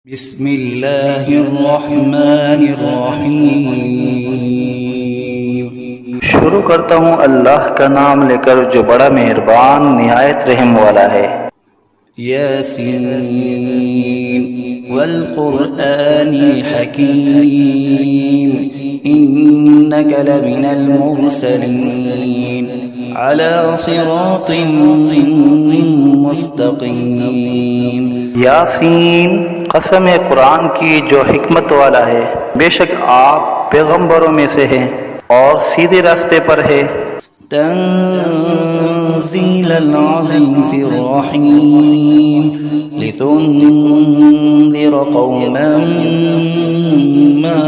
बिस्मिल्लाहिर्रहमानिर्रहीम। शुरू करता हूँ अल्लाह का नाम लेकर जो बड़ा मेहरबान निहायत रहम वाला है। यासीन वल क़ुरआनिल हकीम इन्नका लमिनल मुरसलीन अला सिरातिन मुस्तक़ीम। यासीन, कसम है कुरान की जो हिकमत वाला है, बेशक आप पैगंबरों में से हैं और सीधे रास्ते पर है। तंज़ीलल अज़ीज़िर रहीम लितुन्ज़िर क़ौमन मा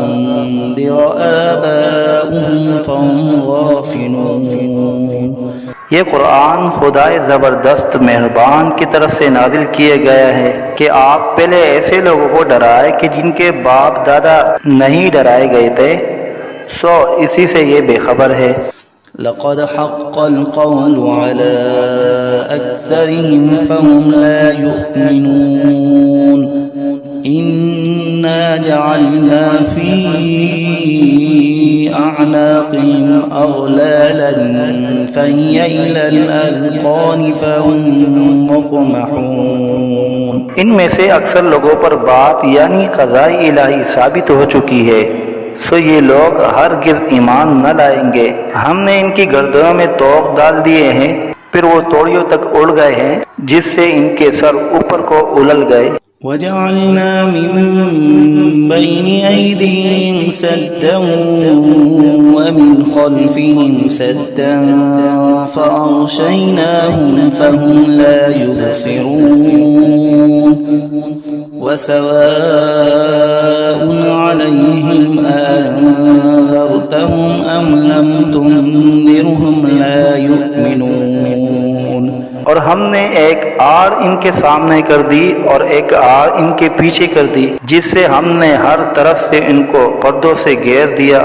उन्ज़िर आबाउहुम फहुम गाफ़िलून। ये कुरान खुदाए ज़बरदस्त मेहरबान की तरफ से नाजिल किया गया है कि आप पहले ऐसे लोगों को डराए कि जिनके बाप दादा नहीं डराए गए थे, सो इसी से ये बेखबर है। लक़द हक़्क़ल क़ौलु अला अक्सरिहिम फ़हुम ला युमिनून इन्ना जअलना फ़ी अअनाक़िहिम अग़लालन फ़हिय इलल अज़क़ानि फ़हुम मुक़महून। इनमें से अक्सर लोगों पर बात यानी क़ज़ाए इलाही साबित हो चुकी है, सो ये लोग हरगिज़ ईमान न लाएंगे। हमने इनकी गर्दनों में तोक डाल दिए हैं, फिर वो तोड़ियों तक उड़ गए हैं, जिससे इनके सर ऊपर को उलल गए। वजअलना मिन बैनि अयदीहिम सद्दन व मिन खल्फिहिम सद्दन फ़अग़शयनाहुम फ़हुम ला युबसिरून वसवाउन अलैहिम अअन्ज़रतहुम अम लम तुन्ज़िरहुम ला युमिनून। और हमने एक आड़ इनके सामने कर दी और एक आड़ इनके पीछे कर दी, जिससे हमने हर तरफ से इनको पर्दों से घेर दिया,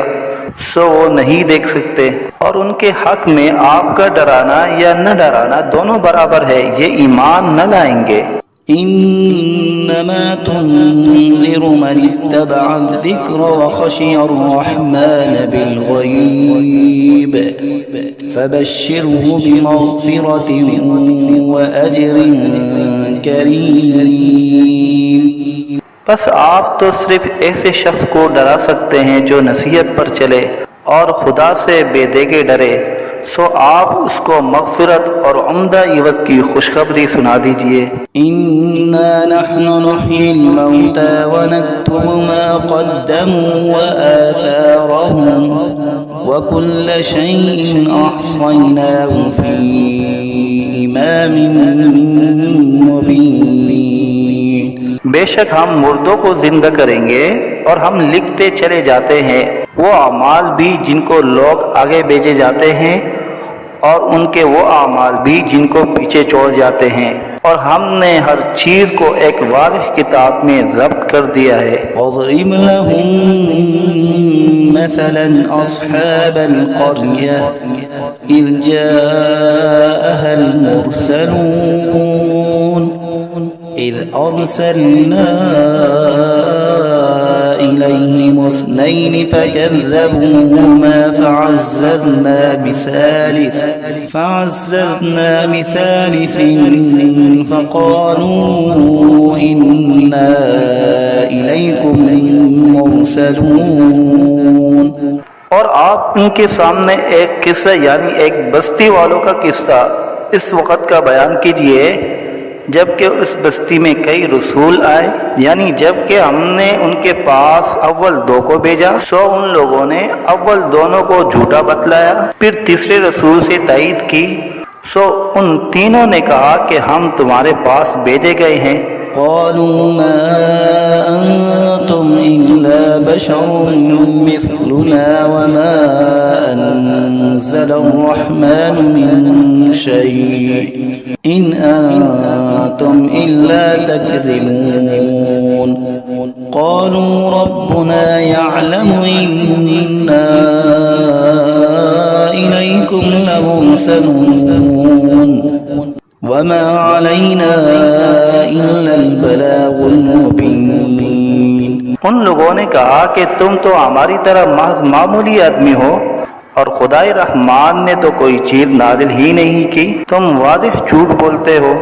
सो वो नहीं देख सकते। और उनके हक में आपका डराना या न डराना दोनों बराबर है, ये ईमान न लाएंगे। इन्नमा तुन्ज़िरु मन इत्तबअ अज़्ज़िक्र व ख़शिय अर्रहमान बिलग़ैब फ़बश्शिरहु बिमग़फ़िरतिन व अज्रिन करीम। बस आप तो सिर्फ ऐसे शख्स को डरा सकते हैं जो नसीहत पर चले और खुदा से बेदेगे डरे, सो आप उसको मग़फ़िरत और उम्दा इवज़ की खुशखबरी सुना दीजिए। इन्ना नहनु नुह्यिल मौता व नक्तुबु मा क़द्दमू व आथारहुम व कुल्ल शैइन अहसयनाहु फ़ी इमामिन मुबीन। बेशक हम मुर्दों को जिंदा करेंगे और हम लिखते चले जाते हैं वो अमाल भी जिनको लोग आगे भेजे जाते हैं और उनके वो अमाल भी जिनको पीछे छोड़ जाते हैं, और हमने हर चीज को एक वाज़ेह किताब में ज़ब्त कर दिया है। वज़रिब लहुम मसलन अस्हाबल क़र्यह इज़ जाअहल मुरसलून इज़ अरसलना इलैहिम इस्नैन फ़कज़्ज़बूहुमा फ़अज़्ज़ज़ना बिसालिसिन फ़क़ालू इन्ना इलैकुम मुरसलून। और आप उनके सामने एक किस्सा यानी एक बस्ती वालों का किस्सा इस वक़्त का बयान कीजिए जबकि उस बस्ती में कई रसूल आए, यानी जबकि हमने उनके पास अव्वल दो को भेजा, सो उन लोगों ने अव्वल दोनों को झूठा बतलाया, फिर तीसरे रसूल से तायीद की, सो उन तीनों ने कहा कि हम तुम्हारे पास भेजे गए हैं। क़ालू मा अंतुम इल्ला बशरुम मिस्लुना व मा अनज़लर्रहमानु मिन शैइन इन अंतुम इल्ला तकज़िबून। क़ालू रब्बुना यअलमु इन्ना इलैकुम लमुरसलून वमा अलैना इल्लल बलाग उन लोगों ने कहा कि तुम तो हमारी तरह महज मामूली आदमी हो और खुदाई रहमान ने तो कोई चीज नाजिल ही नहीं की, तुम वाज़िह झूठ बोलते हो।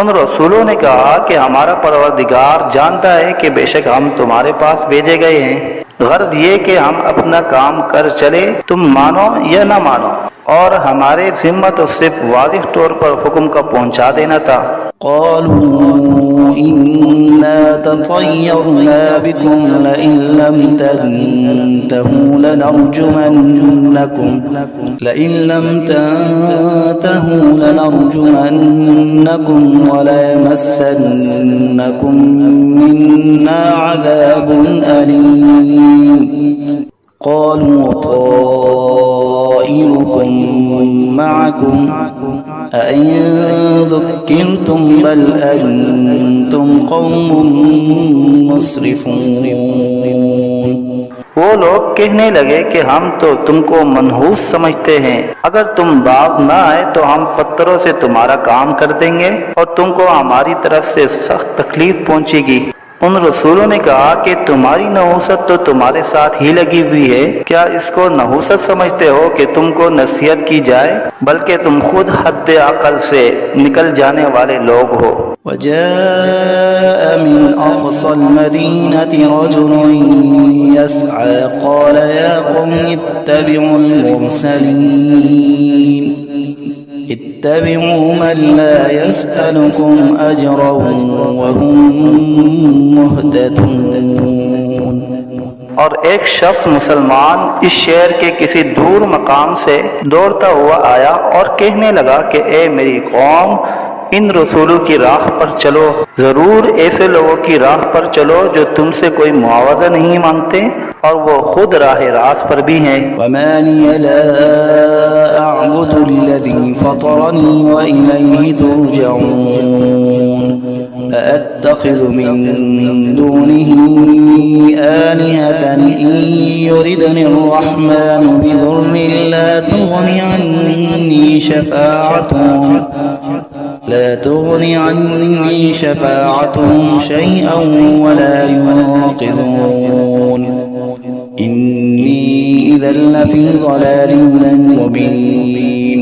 उन रसूलों ने कहा कि हमारा परवरदिगार जानता है कि बेशक हम तुम्हारे पास भेजे गए हैं, गर्ज ये कि हम अपना काम कर चले, तुम मानो या न मानो, और हमारे जिम्मा तो सिर्फ वाज़िह तौर पर हुक्म का पहुंचा देना था। قالوا إنا تطيرنا بكم لئن لم تنتهوا لنرجمنكم وليمسنكم منا عذاب أليم قالوا طائركم معكم أئن ذكرتم بل أنتم قوم مسرفون। वो लोग कहने लगे कि हम तो तुमको मनहूस समझते हैं, अगर तुम बाज न आए तो हम पत्थरों से तुम्हारा काम कर देंगे और तुमको हमारी तरफ से सख्त तकलीफ पहुंचेगी। उन रसूलों ने कहा कि तुम्हारी नहूसत तो तुम्हारे साथ ही लगी हुई है, क्या इसको नहूसत समझते हो कि तुमको नसीहत की जाए, बल्कि तुम खुद हद अकल से निकल जाने वाले लोग हो। وجاء من أقصى المدينة رجل يسعى قال يا قوم اتبعوا المرسلين اتبعوا من لا يسألكم أجرا وهم مهتدون। और एक शख्स मुसलमान इस शहर के किसी दूर मकाम से दौड़ता हुआ आया और कहने लगा कि ए मेरी कौम, इन रसूलों की राह पर चलो, जरूर ऐसे लोगों की राह पर चलो जो तुमसे कोई मुआवजा नहीं मांगते और वो खुद राह रास पर भी हैं। वमा लिय ला अअबुदु अल्लज़ी फतरनी व इलैहि तुरजऊन अअत्तखिज़ु मिन दुनिही आलिहतन इन युरिदनि अर्रहमानु बिदुर्रिन ला तुगनि अन्नी शफाअतुहुम शैअन वला युनक़िज़ून इन्नी इज़न लफ़ी ज़लालिम मुबीन।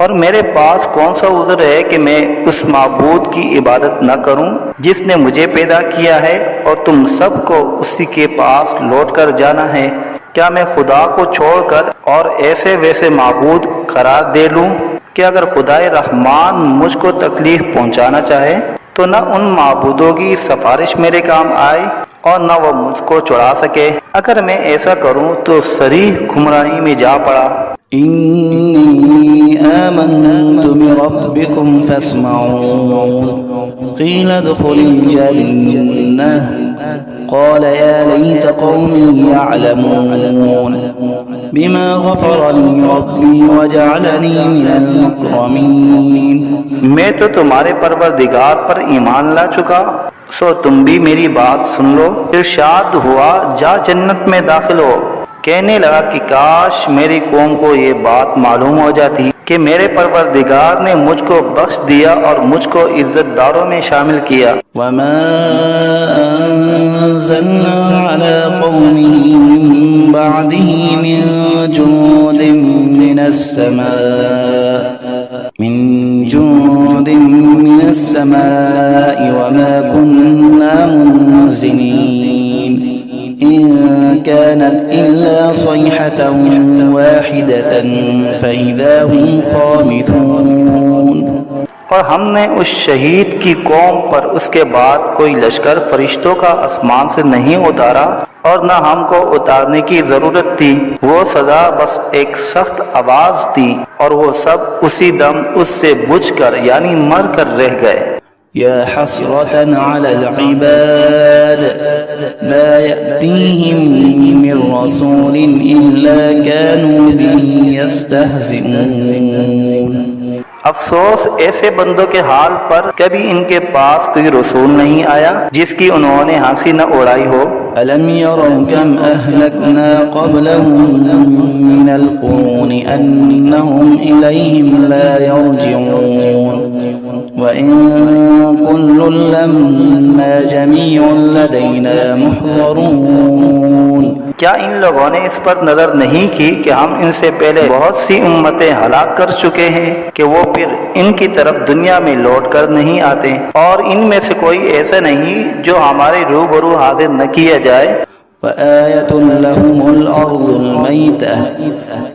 और मेरे पास कौन सा उज़्र है कि मैं उस माबूद की इबादत न करूं जिसने मुझे पैदा किया है और तुम सबको उसी के पास लौट कर जाना है। क्या मैं खुदा को छोड़कर और ऐसे वैसे माबूद करार दे लूं कि अगर खुदाए रहमान मुझको तकलीफ पहुंचाना चाहे तो न उन माबूदों की सिफारिश मेरे काम आए और न वो मुझको छुड़ा सके। अगर मैं ऐसा करूं तो सरीह गुमराही में जा पड़ा। इन्नी आमन्तु बिरब्बिकुम फस्मऊन क़ील उद्ख़ुलिल जन्नह क़ाल या लैत क़ौमी यअलमून बिमा ग़फ़र ली रब्बी वजअलनी मिनल मुकरमीन। मैं तो तुम्हारे परवरदिगार पर ईमान ला चुका, सो तुम भी मेरी बात सुन लो। इरशाद हुआ जा जन्नत में दाखिल हो। कहने लगा कि काश मेरी कौम को ये बात मालूम हो जाती कि मेरे परवरदिगार ने मुझको बख्श दिया और मुझको इज्जतदारों में शामिल किया। वमा अंज़लना अला क़ौमिही मिन बअदिही मिन जुनूदिन मिनस समाई वमा कुन्ना मुनज़िलीन इन कानत इल्ला सयहतन वाहिदतन फ़इज़ा हुम ख़ामिदून। और हमने उस शहीद की कौम पर उसके बाद कोई लश्कर फरिश्तों का आसमान से नहीं उतारा और न हमको उतारने की जरूरत थी। वो सजा बस एक सख्त आवाज थी और वो सब उसी दम उससे बुझकर यानी मर कर रह गए। या हसरतन अलल इबाद मा यअतीहिम मिन रसूलिन इल्ला कानू बिही यस्तहज़िऊन। अफसोस ऐसे बंदों के हाल पर, कभी इनके पास कोई रसूल नहीं आया जिसकी उन्होंने हंसी न उड़ाई हो। अलम यरौ कम अहलकना क़ब्लहुम मिनल क़ुरूनि अन्नहुम इलैहिम ला यरजिऊन وإن كل لما جميع لدينا محضرون। क्या इन लोगों ने इस पर नजर नहीं की कि हम इनसे पहले बहुत सी उम्मतें हलाक कर चुके हैं कि वो फिर इनकी तरफ दुनिया में लौट कर नहीं आते, और इनमें से कोई ऐसा नहीं जो हमारे रूबरू हाजिर न किया जाए। وآية لهم الأرض الميتة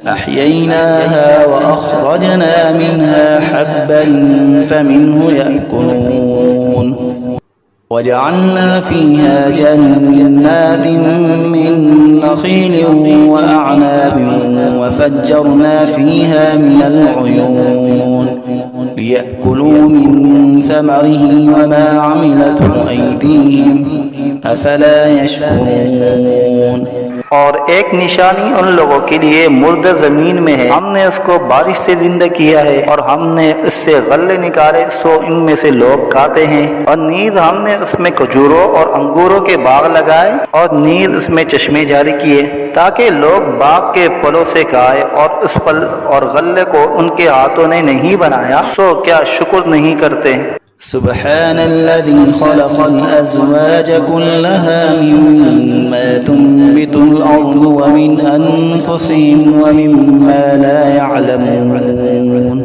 أحييناها وأخرجنا منها حبا فمنه يأكلون وجعلنا فيها جنات من نخيل وأعناب وفجرنا فيها من العيون ليأكلوا من ثمره وما عملته أيديهم أفلا يشكرون। और एक निशानी उन लोगों के लिए मुर्दा जमीन में है, हमने उसको बारिश से जिंदा किया है और हमने इससे गल्ले निकाले सो इनमें से लोग खाते हैं। और नीज हमने उसमें खजूरों और अंगूरों के बाग लगाए और नीज उसमें चश्मे जारी किए ताकि लोग बाग के फलों से खाए, और उस फल और गल्ले को उनके हाथों ने नहीं बनाया सो क्या शुक्र नहीं करते। सुब्हानल्लज़ी खलक़ल अज़वाज कुल्लहा मिम्मा तुंबितुल अर्ज़ु व मिन अनफुसिहिम व मिम्मा ला यअलमून।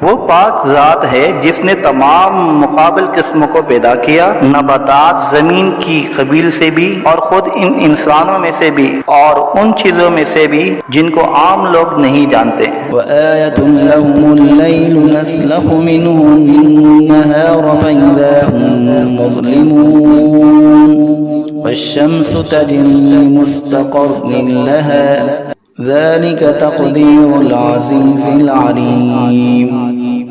वो पाक ज़ात है जिसने तमाम मुकाबिल किस्मों को पैदा किया, नबातात ज़मीन की कबील से भी और खुद इन इंसानों में से भी और उन चीज़ों में से भी जिनको आम लोग नहीं जानते। वआयतुन लहुमुल लैलु नस्लखु मिन्हु अन्नहार फइज़ा हुम मुज़लिमून वश्शम्सु तजरी लिमुस्तक़र्रिन लहा ज़ालिका तक़दीरुल अज़ीज़िल अलीम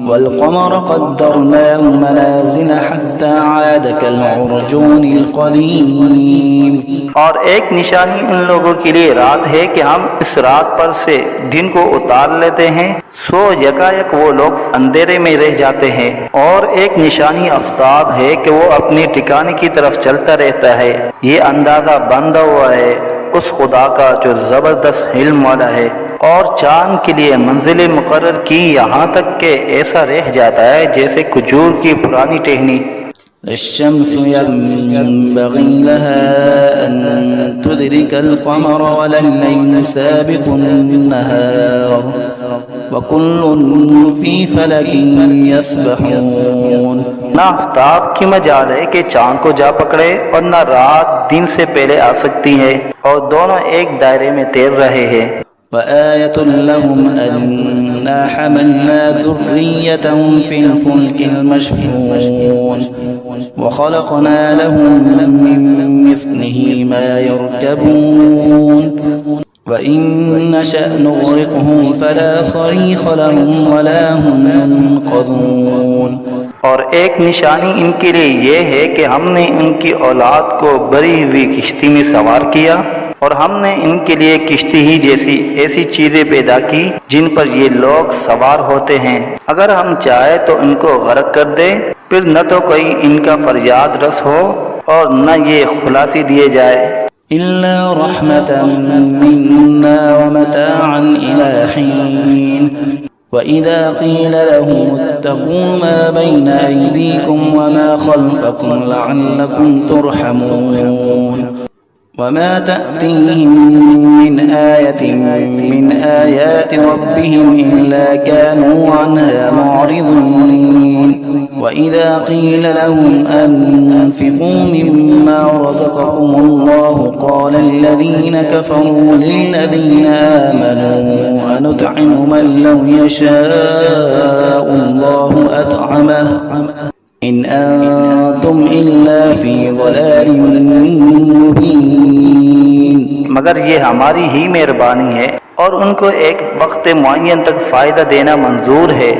वल्क़मर क़द्दरनाहु मनाज़िल हत्ता आद कल्उरजूनिल क़दीम। और एक निशानी उन लोगों के लिए रात है कि हम इस रात पर से दिन को उतार लेते हैं सो यकायक वो लोग अंधेरे में रह जाते हैं। और एक निशानी आफ्ताब है कि वो अपने ठिकाने की तरफ चलता रहता है। ये अंदाजा बंधा हुआ है उस खुदा का जो जबरदस्त इल्म वाला है। और चांद के लिए मंजिलें मुकर्रर की यहाँ तक के ऐसा रह जाता है जैसे खजूर की पुरानी टहनी। الشمس ينبغي لها أن تدرك القمر ولا الليل سابق النهار وكل في فلك يسبحون। ना आफ्ताब की मजाल है कि चांद को जा पकड़े और न रात दिन से पहले आ सकती है, और दोनों एक दायरे में तैर रहे हैं। وآية لهم أنا حملنا ذريتهم في الفلك المشحون وخلقنا لهم من مثله ما يركبون وإن نشأ نغرقهم فلا صريخ لهم ولا هم ينقذون। और एक निशानी इनके लिए ये है कि हमने उनकी औलाद को भरी हुई किश्ती में सवार किया, और हमने इनके लिए किश्ती ही जैसी ऐसी चीजें पैदा की जिन पर ये लोग सवार होते हैं। अगर हम चाहे तो इनको गर्क कर दे, फिर न तो कोई इनका फरियाद रस हो और न ये खुलासी दिए जाए। इल्ला रहमतन मिन्ना व मताअन इला हीन वइज़ा क़ील लहुम इत्तक़ू मा बैन अयदीकुम व मा ख़ल्फ़कुम लअल्लकुम तुरहमून वमा तअतीहिम मिन आयतिन मिन आयाति रब्बिहिम इल्ला कानू अन्हा मुअरिज़ीन वइज़ा क़ील लहुम अन्फ़िक़ू मिम्मा रज़क़कुमुल्लाहु क़ाल अल्लज़ीन कफ़रू लिल्लज़ीन आमनू अनुत'iमु मन लौ यशाअुल्लाहु अत'अमहु इन अंतुम इल्ला फी ज़लालिम मुबीन। मगर ये हमारी ही मेहरबानी है और उनको एक वक्त मुअय्यन तक फ़ायदा देना मंजूर है।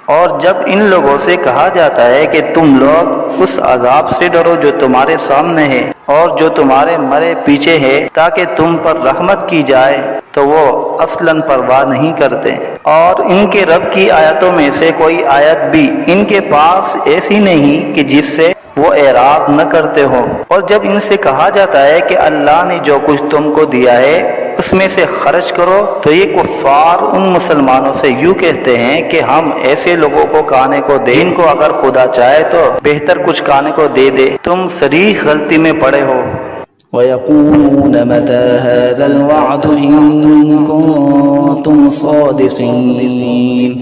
और जब इन लोगों से कहा जाता है कि तुम लोग उस अजाब से डरो जो तुम्हारे सामने है और जो तुम्हारे मरे पीछे है ताकि तुम पर रहमत की जाए, तो वो असलन परवाह नहीं करते। और इनके रब की आयतों में से कोई आयत भी इनके पास ऐसी नहीं कि जिससे वो एराब न करते हो। और जब इनसे कहा जाता है कि अल्लाह ने जो कुछ तुमको दिया है उसमें से खर्च करो। तो ये कुफ्फार उन मुसलमानों से यूँ कहते हैं कि हम ऐसे लोगों को खाने को दें जिनको अगर खुदा चाहे तो बेहतर कुछ खाने को दे दे। तुम सरीह गलती में पड़े हो। ويقولون متى هذا الوعد إن كنتم صادقين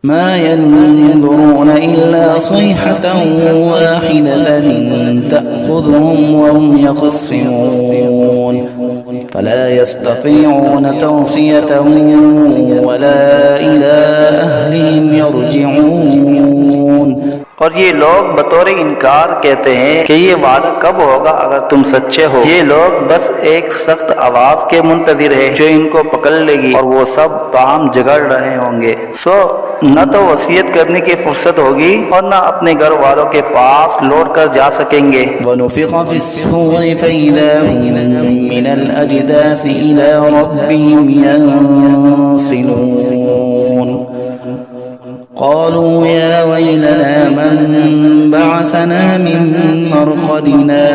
ما ينظرون إلا صيحة واحدة تأخذهم وهم يخصمون فلا يستطيعون توصية ولا إلى أهلهم يرجعون। और ये लोग बतौर इनकार कहते हैं कि ये वादा कब होगा अगर तुम सच्चे हो। ये लोग बस एक सख्त आवाज के मुंतजिर है जो इनको पकड़ लेगी और वो सब बाहम झगड़ रहे होंगे। सो न तो वसीयत करने की फुर्सत होगी और न अपने घर वालों के पास लौट कर जा सकेंगे। वनुफ़िख़ फ़िस्सूरि फ़इज़ा हुम मिनल अजदासी इला रब्बिहिम यंसिलून قالوا يا ويلنا من بعثنا من مرقدنا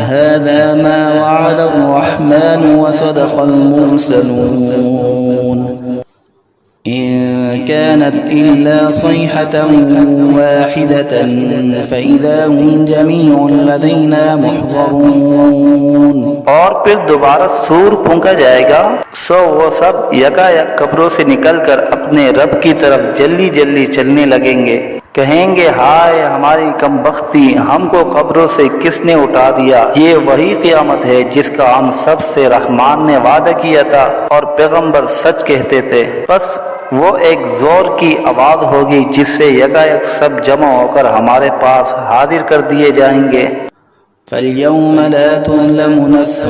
هذا ما وعد الرحمن وصدق المرسلون إن كانت إلا صيحة واحدة فإذا هم جميع لدينا محضرون। और फिर दोबारा सूर फूंका जाएगा, सो वो सब यकायक कब्रों से निकलकर अपने रब की तरफ जल्दी जल्दी चलने लगेंगे। कहेंगे हाय हमारी कमबख्ती, हमको कब्रों से किसने उठा दिया। ये वही क़यामत है जिसका हम सब से रहमान ने वादा किया था और पैगंबर सच कहते थे। बस वो एक जोर की आवाज होगी जिससे यकायक सब जमा होकर हमारे पास हाजिर कर दिए जाएंगे। فاليوم لا تظلم نفس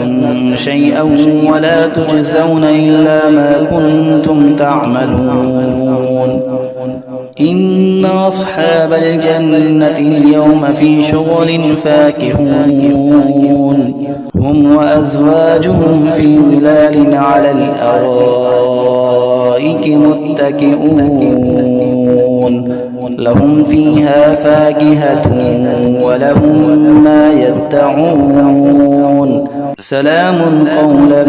شيئا ولا تجزون إلا ما كنتم تعملون إن أصحاب الجنة اليوم في شغل فاكهون هم وأزواجهم في ظلال على الأرائك متكئون لهم فيها فاكهة ولهم ما يدعون سلام قولا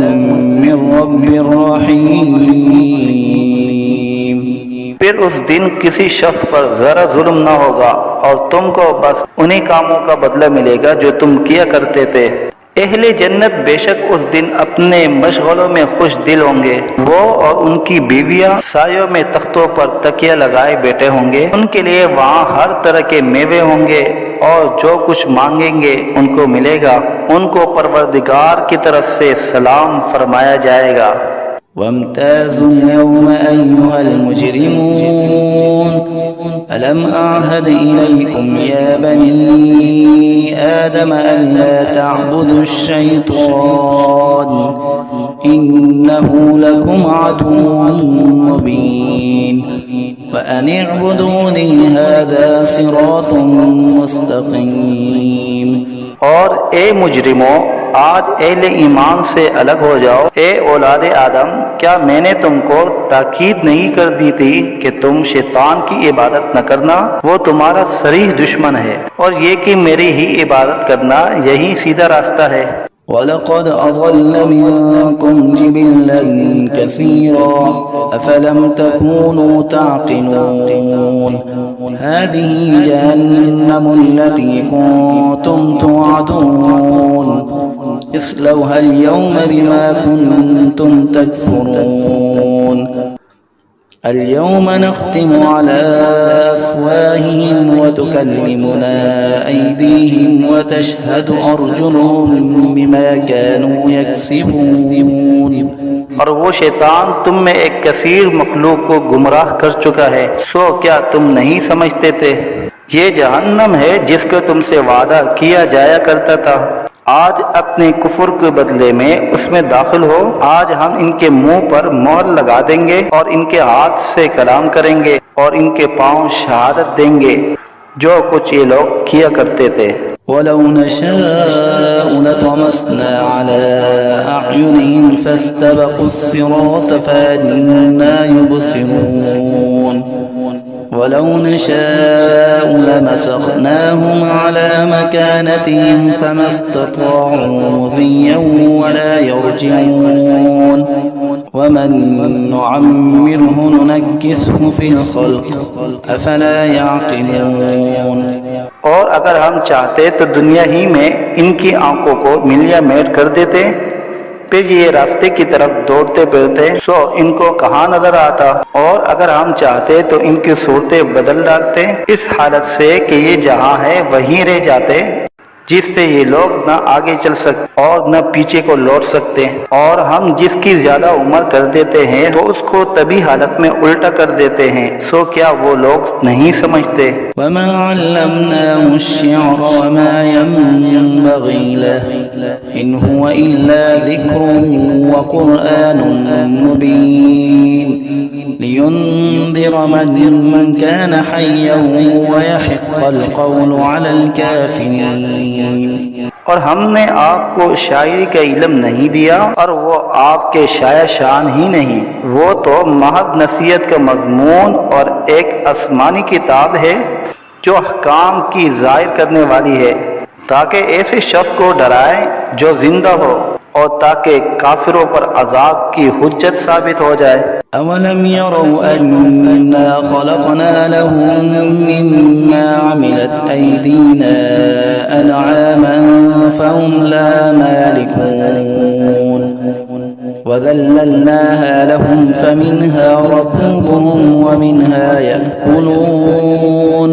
من رب رحيم। फिर उस दिन किसी शख्स पर जरा जुल्म न होगा और तुमको बस उन्हीं कामों का बदला मिलेगा जो तुम किया करते थे। अहले जन्नत बेशक उस दिन अपने मशगलों में खुश दिल होंगे। वो और उनकी बीवियां सायों में तख्तों पर तकिया लगाए बैठे होंगे। उनके लिए वहाँ हर तरह के मेवे होंगे और जो कुछ मांगेंगे उनको मिलेगा। उनको परवरदिगार की तरफ से सलाम फरमाया जाएगा। वम्ताज़ुल यौम अय्युहल मुजरिमून अलम अअहद इलैकुम या बनी आदम अल्ला तअबुदुश शैतान इन्नहु लकुम अदुव्वुन मुबीन व अन इअबुदूनी हाज़ा सिरातुम मुस्तक़ीम। और ए मुजरिमों, आज अहले ईमान से अलग हो जाओ। ए औलाद आदम, क्या मैंने तुमको ताकीद नहीं कर दी थी कि तुम शैतान की इबादत न करना, वो तुम्हारा सरीह दुश्मन है, और ये कि मेरी ही इबादत करना यही सीधा रास्ता है। वलक़द अज़ल्ल मिनकुम जिबिल्लन कसीरा अफ़लम तकूनू ताक़िलून हाज़िही जहन्नमुल्लती कुन्तुम तुअदून इस्लौहा अल-यौम बिमा कुन्तुम तकफ़ुरून اليوم نختم على أفواههم وتكلمنا أيديهم وتشهد أرجلهم بما كانوا يكسبون। और वो शैतान तुम में एक कसीर मखलूक को गुमराह कर चुका है, सो क्या तुम नहीं समझते थे। ये जहन्नम है जिसका तुमसे वादा किया जाया करता था। आज अपने कुफर के बदले में उसमें दाखिल हो। आज हम इनके मुंह पर मोहर लगा देंगे और इनके हाथ से कलाम करेंगे और इनके पांव शहादत देंगे जो कुछ ये लोग किया करते थे। वलौ नशाअ लतमस्ना अला अअयुनिहिम फस्तबक़ुस सिरात फअन्ना युबसिरून ولو نشاء لمسخناهم على مكانتهم فما استطاعوا مضيا ولا يرجعون ومن نعمره ننكسه في الخلق أفلا يعقلون। और अगर हम चाहते तो दुनिया ही में इनकी आंखों को मिलिया मेट कर देते, फिर ये रास्ते की तरफ दौड़ते फिरते सो इनको कहाँ नजर आता। और अगर हम चाहते तो इनकी सूरतें बदल डालते इस हालत से कि ये जहाँ है वहीं रह जाते, जिससे ये लोग न आगे चल सकते और न पीछे को लौट सकते। और हम जिसकी ज्यादा उम्र कर देते हैं तो उसको तभी हालत में उल्टा कर देते हैं। सो क्या वो लोग नहीं समझते। वमा अल्लमनाहु अश्शिअर वमा यंबगी लहु इन हुवा इल्ला ज़िक्रुन व क़ुरआनुन मुबीन लियुन्ज़िर मन कान हय्यन व यहिक़्क़ल क़ौलु अलल काफ़िरीन। और हमने आपको शायरी का इल्म नहीं दिया और वो आपके शाया शान ही नहीं, वो तो महज नसीहत का मजमून और एक आसमानी किताब है जो अहकाम की ज़ाहिर करने वाली है, ताकि ऐसे शख्स को डराए जो जिंदा हो और ताकि काफिरों पर अजाब की हुज्जत साबित हो जाए। अवलम यरौ अन्ना खलक़ना लहुम मिम्मा अमिलत ऐदीना अनआमन फहुम ला मालिकून वज़ल्लल्नाहा लहुम फमिन्हा रकूबुहुम वमिन्हा यअकुलून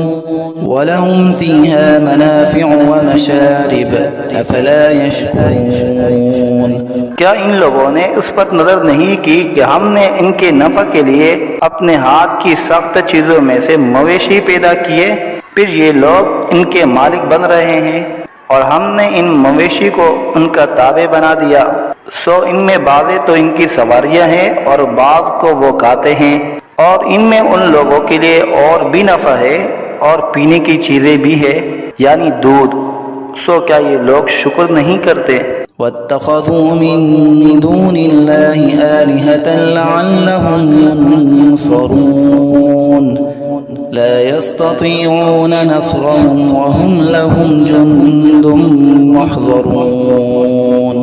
वलहुम फ़ीहा मनाफ़िअु वमशारिब अफ़ला यशकुरून। क्या इन लोगों ने उस पर नजर नहीं की कि हमने इनके नफा के लिए अपने हाथ की सख्त चीजों में से मवेशी पैदा किए, फिर ये लोग इनके मालिक बन रहे हैं और हमने इन मवेशी को उनका ताबे बना दिया। सो इनमें बाज़े तो इनकी सवारियां हैं और बाज़ को वो खाते हैं, और इनमें उन लोगों के लिए और भी नफा है और पीने की चीजें भी है, यानी दूध। सो क्या ये लोग शुक्र नहीं करते। वत्तख़ज़ू मिन दूनिल्लाहि आलिहतन लअल्लहुम युनसरून ला यस्ततीऊन नस्रहुम वहुम लहुम जुन्दुम मुहज़रून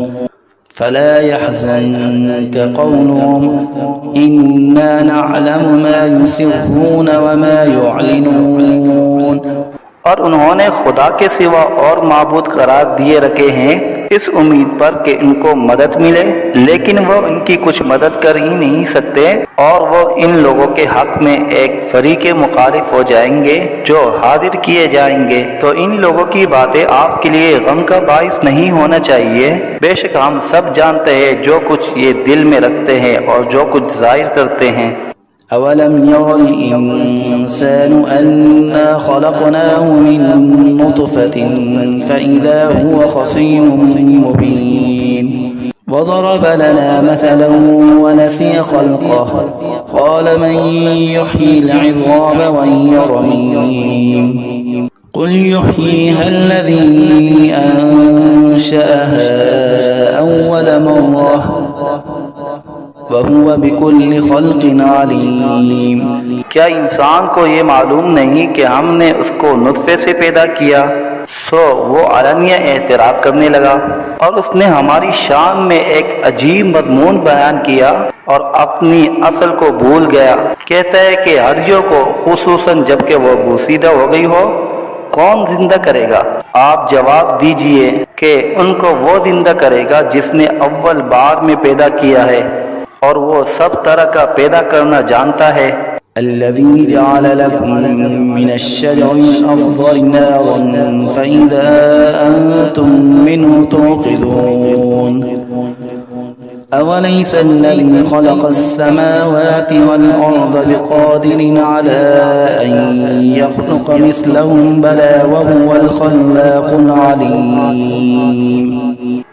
फला यहज़ुनक क़ौलुहुम इन्ना नअलमु मा युसिर्रून वमा युअलिनून। और उन्होंने खुदा के सिवा और माबूद करार दिए रखे हैं इस उम्मीद पर कि इनको मदद मिले, लेकिन वो इनकी कुछ मदद कर ही नहीं सकते और वो इन लोगों के हक में एक फरीके मुखालिफ हो जाएंगे जो हाजिर किए जाएंगे। तो इन लोगों की बातें आपके लिए गम का बाइस नहीं होना चाहिए। बेशक हम सब जानते हैं जो कुछ ये दिल में रखते हैं और जो कुछ जाहिर करते हैं। अवलम यरल इंसानु अन्ना खलक़नाहु मिन नुतफ़तिन फ़इज़ा हुवा ख़सीमुम मुबीन वज़रब लना मसलन वनसिय ख़ल्क़हु क़ाल मन युह्यिल इज़ाम वहिय रमीम क़ुल युह्यीहा अल्लज़ी अंशअहा अव्वल मर्रह वहुवा बिकुल्लि ख़ल्क़िन अलीम। क्या इंसान को ये मालूम नहीं कि हमने उसको नुत्फे से पैदा किया। सो वो अलानिया एतराफ़ करने लगा और उसने हमारी शान में एक अजीब मज़मून बयान किया और अपनी असल को भूल गया। कहता है कि हड्डियों को खुसूसन जबकि वो बोसीदा हो गई हो कौन जिंदा करेगा। आप जवाब दीजिए कि उनको वो जिंदा करेगा जिसने अव्वल बार में पैदा किया है और वो सब तरह का पैदा करना जानता है। अल्लज़ी जअल लकुम मिनश्शजरिल अख़ज़रि नारन फ़इज़ा अंतुम मिन्हु तूक़िदून अवलैसा अल्लज़ी ख़लक़स-समावाति वल-अर्ज़ बिक़ादिरिन अला अन यख़्लुक़ मिस्लहुम बला वहुवल ख़ल्लाक़ुल अलीम।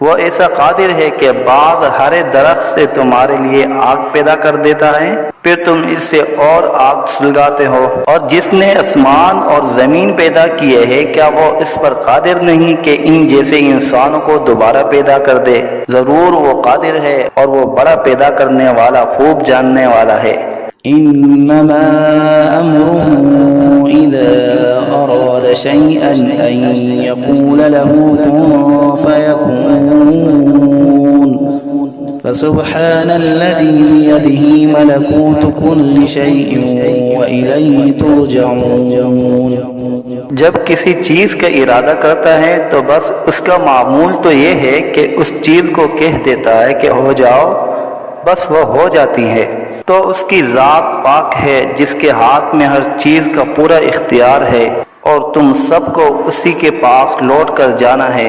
वो ऐसा कादिर है कि बाद हरे दरख्त से तुम्हारे लिए आग पैदा कर देता है, फिर तुम इससे और आग सुलगाते हो। और जिसने आसमान और जमीन पैदा किए हैं क्या वो इस पर कादिर नहीं कि इन जैसे इंसानों को दोबारा पैदा कर दे। जरूर वो कादिर है और वो बड़ा पैदा करने वाला खूब जानने वाला है। इन्नमा अम्रुहु इज़ा अराद शैअन अन यक़ूल लहू कुन फयकून फसुब्हानल्लज़ी बियदिही मलकूतु कुल्लि शैइन व इलैहि तुरजऊन। जब किसी चीज़ का इरादा करता है तो बस उसका मामूल तो ये है कि उस चीज़ को कह देता है कि हो जाओ, बस वह हो जाती है। तो उसकी ज़ात पाक है जिसके हाथ में हर चीज़ का पूरा इख्तियार है और तुम सबको उसी के पास लौट कर जाना है।